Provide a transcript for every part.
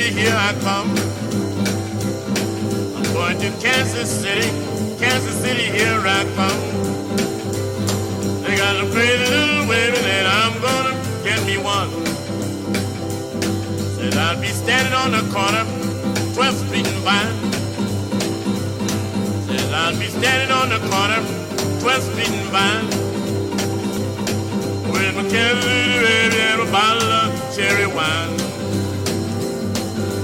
City, here I come. I'm going to Kansas City, here I come. They got a pretty little baby that I'm gonna get me one. Said I'll be standing on the corner, 12th Street and Vine. Said I'll be standing on the corner, 12th Street and Vine. With my little baby and a bottle of cherry wine.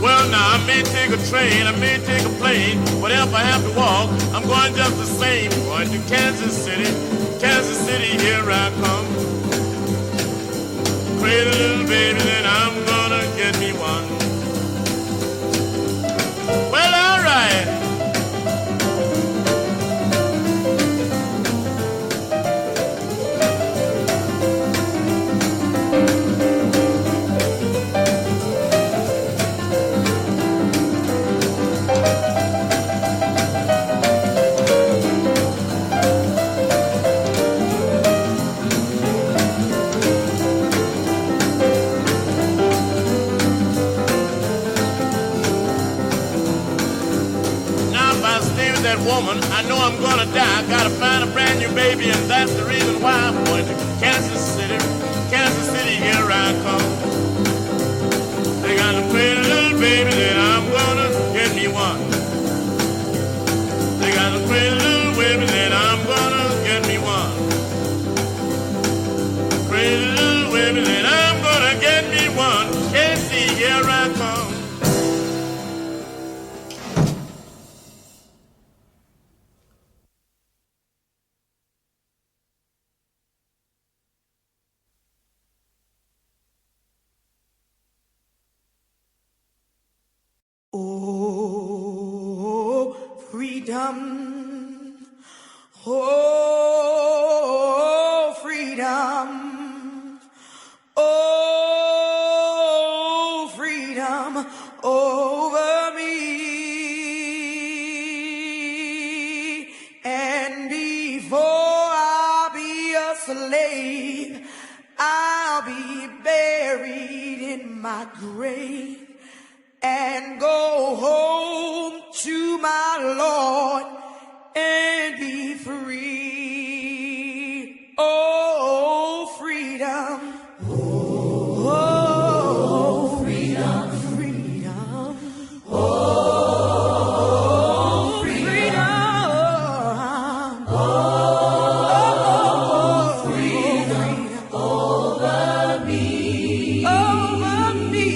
Well, now I may take a train, I may take a plane, whatever I have to walk, I'm going just the same. Going to Kansas City, here I come. Crazy little baby, then I'm gonna get me one. Well, all right. That woman, I know I'm gonna die. Gotta find a brand new baby, and that's the reason why I'm going to Kansas City, here I come. They got a pretty little baby that I'm gonna get me one. They got a pretty little baby that I'm gonna get me one. Pretty little baby that I'm gonna get me one. Casey, here I come. Oh, freedom. Oh, freedom. Oh, freedom over me. And before I'll be a slave, I'll be buried in my grave. And go home to my Lord and be free. Oh, freedom. Oh, freedom. Freedom. Oh, freedom. Oh, freedom over me. Over me.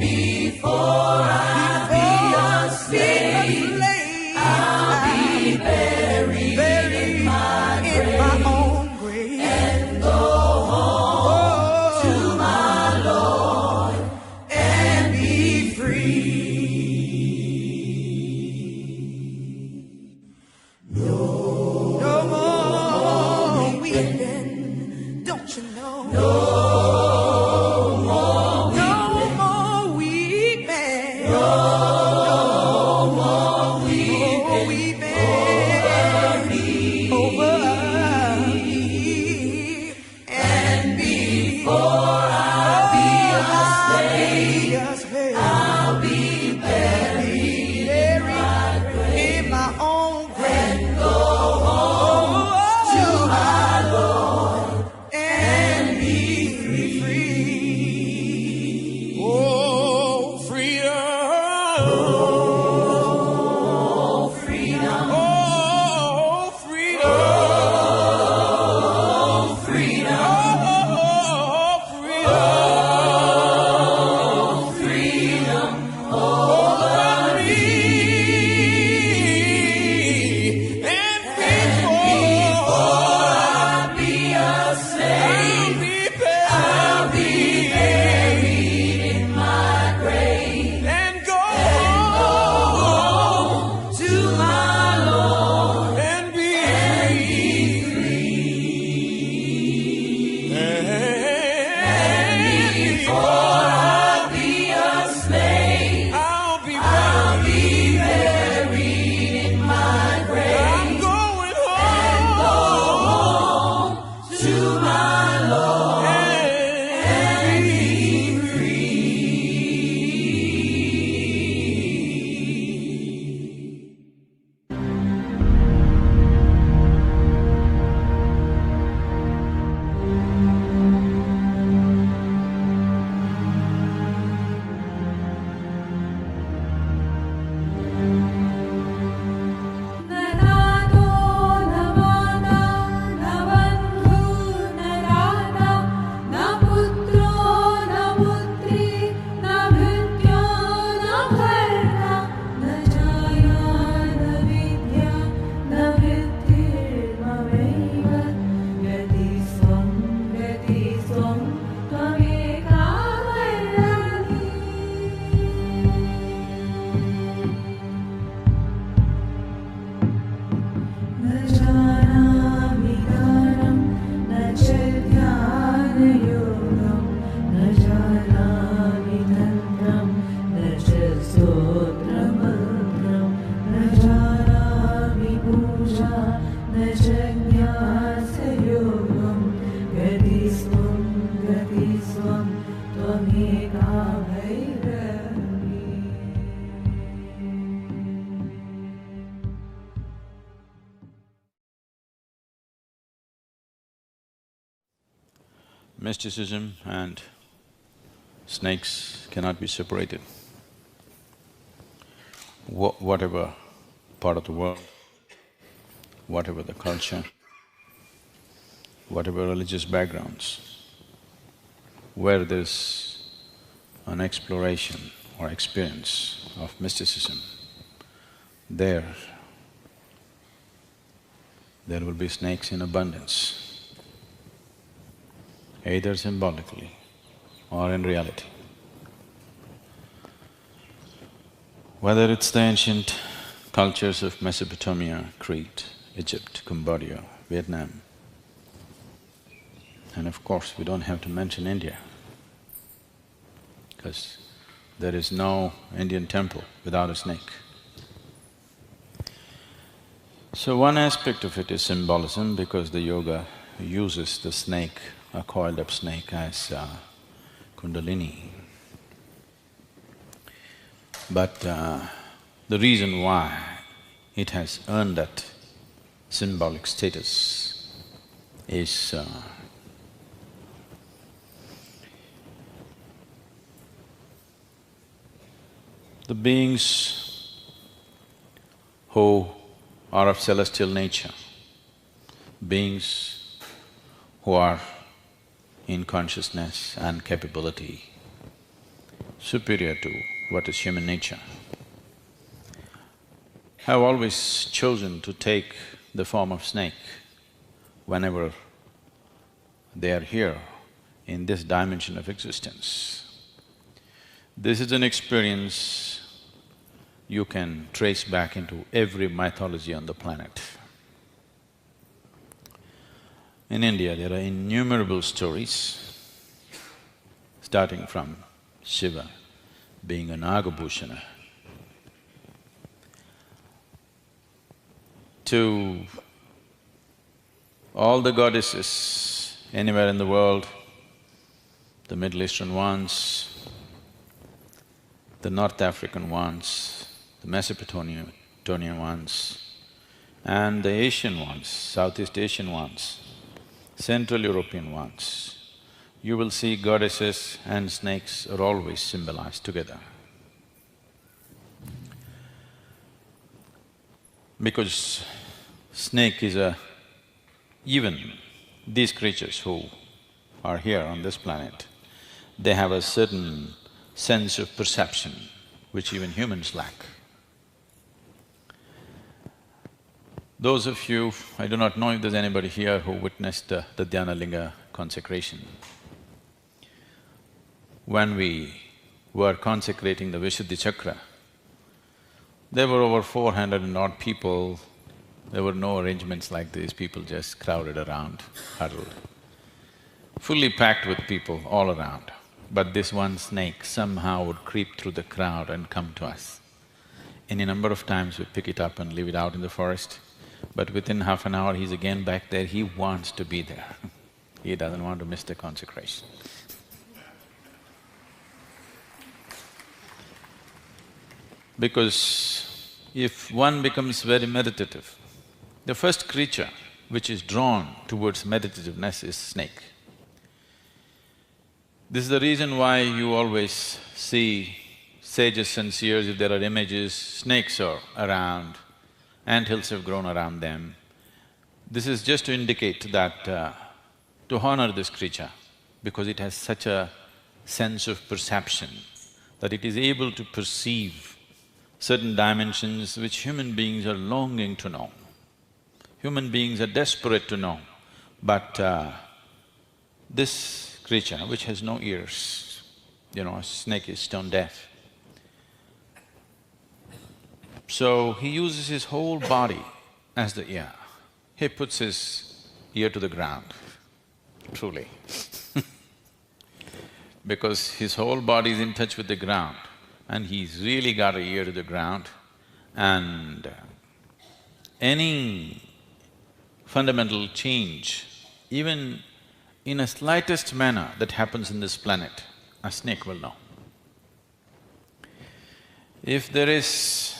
Before I be a slave, Mysticism and snakes cannot be separated. Whatever part of the world, whatever the culture, whatever religious backgrounds, where there's an exploration or experience of mysticism, there will be snakes in abundance, either symbolically or in reality. Whether it's the ancient cultures of Mesopotamia, Crete, Egypt, Cambodia, Vietnam, and of course we don't have to mention India, because there is no Indian temple without a snake. So one aspect of it is symbolism, because the yoga uses the snake, a coiled up snake, as kundalini. But the reason why it has earned that symbolic status is the beings who are of celestial nature, beings who are in consciousness and capability superior to what is human nature, have always chosen to take the form of snake whenever they are here in this dimension of existence. This is an experience you can trace back into every mythology on the planet. In India, there are innumerable stories, starting from Shiva being a Nagabhushana, to all the goddesses anywhere in the world, the Middle Eastern ones, the North African ones, the Mesopotamian ones, and the Asian ones, Southeast Asian ones, Central European ones. You will see goddesses and snakes are always symbolized together. Because snake is even these creatures who are here on this planet, they have a certain sense of perception which even humans lack. Those of you, I do not know if there's anybody here who witnessed the Dhyana Linga consecration. When we were consecrating the Vishuddhi Chakra, there were over 400 and odd people. There were no arrangements like this, people just crowded around, huddled, fully packed with people all around. But this one snake somehow would creep through the crowd and come to us. Any number of times we pick it up and leave it out in the forest, but within half an hour he's again back there, he wants to be there. He doesn't want to miss the consecration. Because if one becomes very meditative, the first creature which is drawn towards meditativeness is snake. This is the reason why you always see sages and seers, if there are images, snakes are around, anthills have grown around them. This is just to indicate that to honor this creature, because it has such a sense of perception that it is able to perceive certain dimensions which human beings are longing to know. Human beings are desperate to know, but this creature which has no ears, a snake is stone deaf. So he uses his whole body as the ear. He puts his ear to the ground, truly because his whole body is in touch with the ground and he's really got an ear to the ground, and any fundamental change, even in a slightest manner that happens in this planet, a snake will know. If there is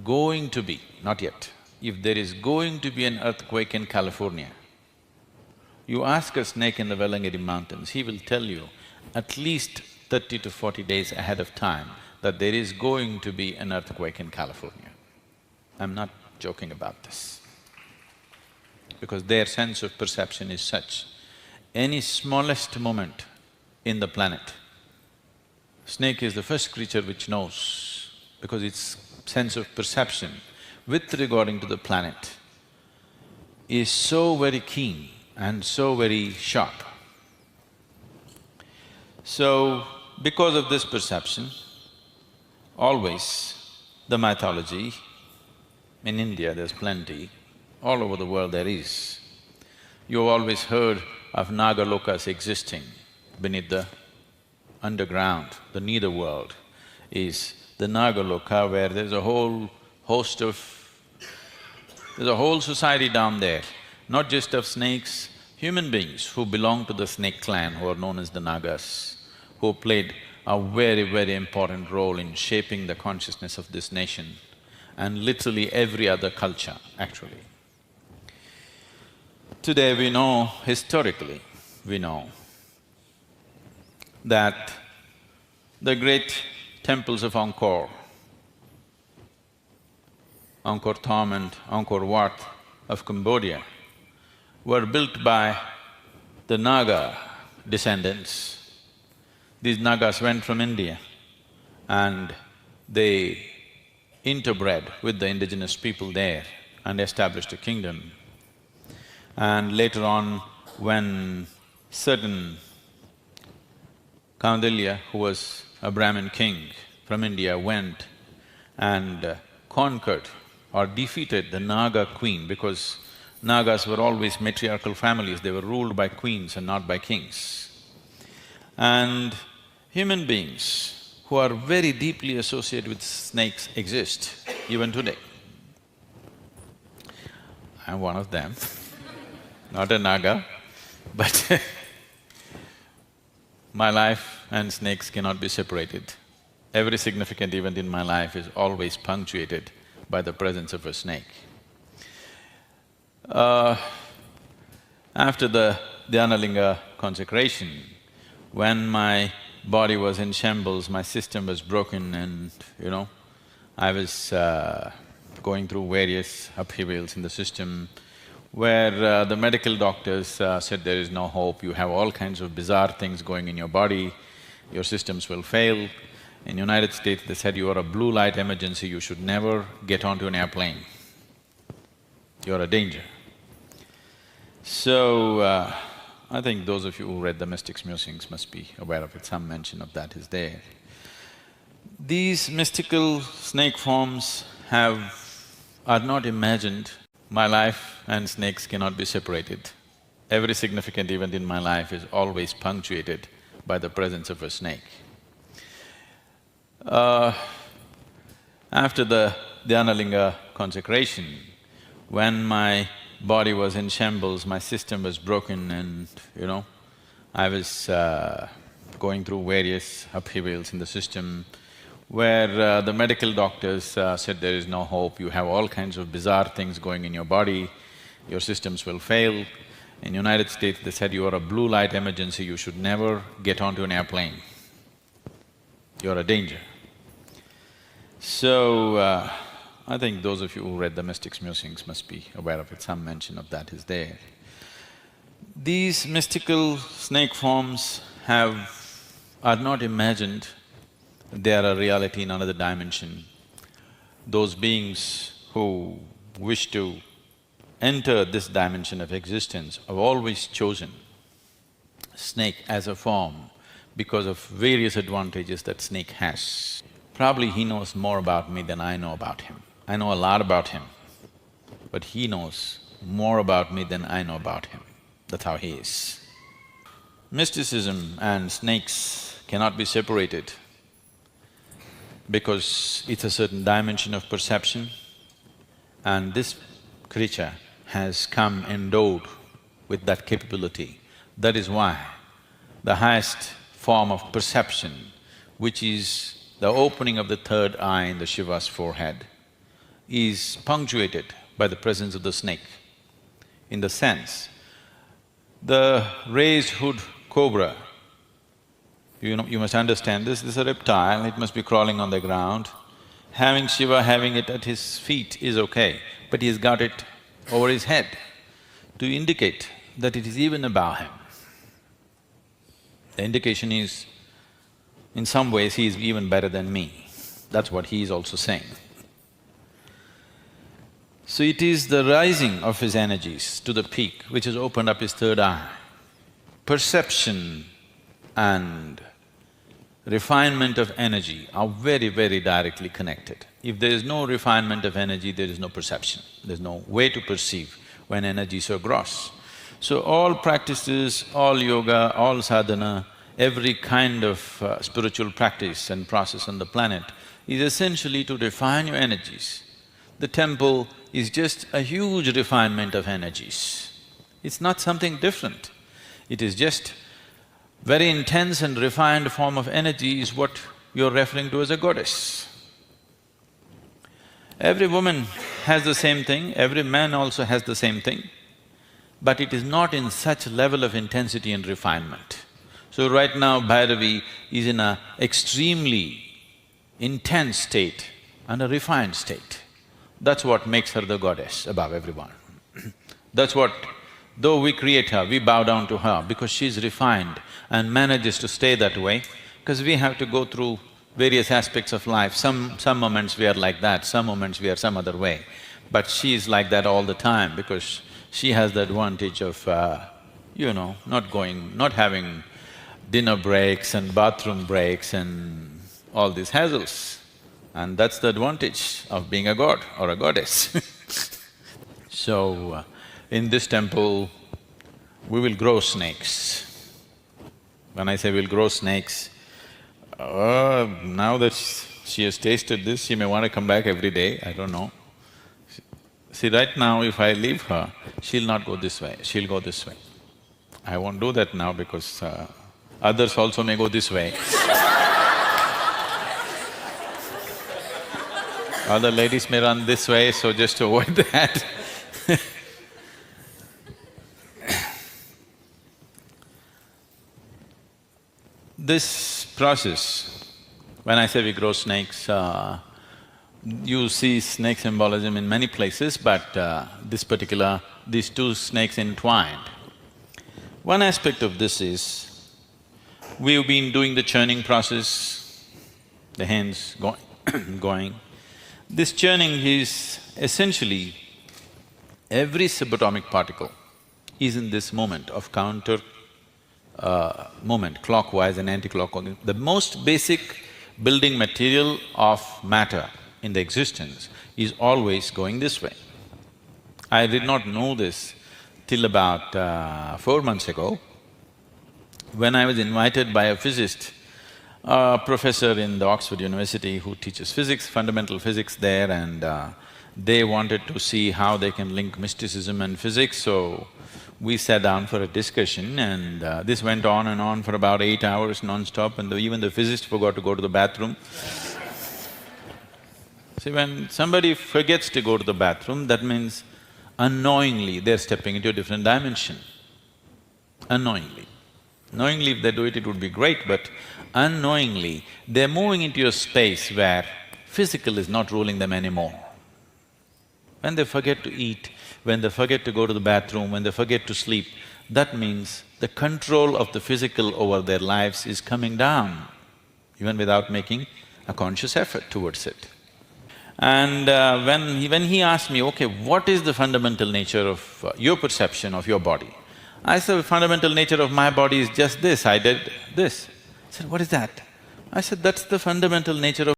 going to be, not yet, if there is going to be an earthquake in California, You ask a snake in the Velangiri mountains, he will tell you at least 30 to 40 days ahead of time that there is going to be an earthquake in California. I'm not joking about this, because their sense of perception is such. Any smallest moment in the planet, snake is the first creature which knows, because its sense of perception with regarding to the planet is so very keen and so very sharp. So, because of this perception, always the mythology, in India there's plenty, all over the world there is. You've always heard of Nagalokas existing beneath the underground. The nether world is the Nagaloka, where there's a whole host of… there's a whole society down there, not just of snakes, human beings who belong to the snake clan, who are known as the Nagas, who played a very, very important role in shaping the consciousness of this nation and literally every other culture, actually. Today we know, historically, we know that the great temples of Angkor, Angkor Thom and Angkor Wat of Cambodia, were built by the Naga descendants. These Nagas went from India and they interbred with the indigenous people there and established a kingdom. And later on, when certain Kaundinya, who was a Brahmin king from India, went and conquered or defeated the Naga queen, because Nagas were always matriarchal families, they were ruled by queens and not by kings. And human beings who are very deeply associated with snakes exist even today. I'm one of them, not a Naga, but my life and snakes cannot be separated. Every significant event in my life is always punctuated by the presence of a snake. After the Dhyanalinga consecration, when my body was in shambles, my system was broken and, I was going through various upheavals in the system, where the medical doctors said there is no hope, you have all kinds of bizarre things going in your body, your systems will fail. In United States, they said you are a blue light emergency, you should never get onto an airplane, you're a danger. So, I think those of you who read the Mystics' Musings must be aware of it, some mention of that is there. These mystical snake forms are not imagined. My life and snakes cannot be separated. Every significant event in my life is always punctuated by the presence of a snake. After the Dhyanalinga consecration, when my body was in shambles, my system was broken and, I was going through various upheavals in the system, where the medical doctors said there is no hope, you have all kinds of bizarre things going in your body, your systems will fail. In United States, they said you are a blue light emergency, you should never get onto an airplane, you're a danger. So, I think those of you who read the Mystics' Musings must be aware of it, some mention of that is there. These mystical snake forms are not imagined, they are a reality in another dimension. Those beings who wish to enter this dimension of existence have always chosen snake as a form because of various advantages that snake has. Probably he knows more about me than I know about him. I know a lot about him, but he knows more about me than I know about him. That's how he is. Mysticism and snakes cannot be separated because it's a certain dimension of perception, and this creature has come endowed with that capability. That is why the highest form of perception, which is the opening of the third eye in the Shiva's forehead, is punctuated by the presence of the snake. In the sense, The raised hood cobra, you know, you must understand this is a reptile, it must be crawling on the ground. Having Shiva, having it at his feet is okay, but he's got it over his head to indicate that it is even above him. The indication is, in some ways, he is even better than me. That's what he is also saying. So it is the rising of his energies to the peak which has opened up his third eye. Perception and refinement of energy are very, very directly connected. If there is no refinement of energy, there is no perception, there's no way to perceive when energy is so gross. So all practices, all yoga, all sadhana, every kind of spiritual practice and process on the planet is essentially to refine your energies. The temple is just a huge refinement of energies. It's not something different. It is just very intense and refined form of energy is what you're referring to as a goddess. Every woman has the same thing, every man also has the same thing, but it is not in such level of intensity and refinement. So right now Bhairavi is in a extremely intense state and a refined state. That's what makes her the goddess above everyone. That's what… though we create her, we bow down to her because she's refined and manages to stay that way, because we have to go through various aspects of life. Some moments we are like that, some moments we are some other way. But she is like that all the time because she has the advantage of, not having dinner breaks and bathroom breaks and all these hassles. And that's the advantage of being a god or a goddess. So, in this temple, we will grow snakes. When I say we'll grow snakes, now that she has tasted this, she may want to come back every day, I don't know. See, right now if I leave her, she'll not go this way, she'll go this way. I won't do that now because others also may go this way. Other ladies may run this way, so just to avoid that This process, when I say we grow snakes, you see snake symbolism in many places, but these two snakes entwined. One aspect of this is, we've been doing the churning process, the hands going. This churning is essentially, every subatomic particle is in this moment of counter movement, clockwise and anti-clockwise. The most basic building material of matter in the existence is always going this way. I did not know this till about 4 months ago, when I was invited by a physicist, a professor in the Oxford University who teaches physics, fundamental physics there, and they wanted to see how they can link mysticism and physics, so we sat down for a discussion and this went on and on for about 8 hours non-stop, and even the physicist forgot to go to the bathroom. See, when somebody forgets to go to the bathroom, that means unknowingly they're stepping into a different dimension. Unknowingly. Knowingly if they do it, it would be great, but unknowingly they're moving into a space where physical is not ruling them anymore. When they forget to eat, when they forget to go to the bathroom, when they forget to sleep, that means the control of the physical over their lives is coming down, even without making a conscious effort towards it. And when he asked me, okay, what is the fundamental nature of your perception of your body? I said, the fundamental nature of my body is just this, I did this. He said, what is that? I said, that's the fundamental nature of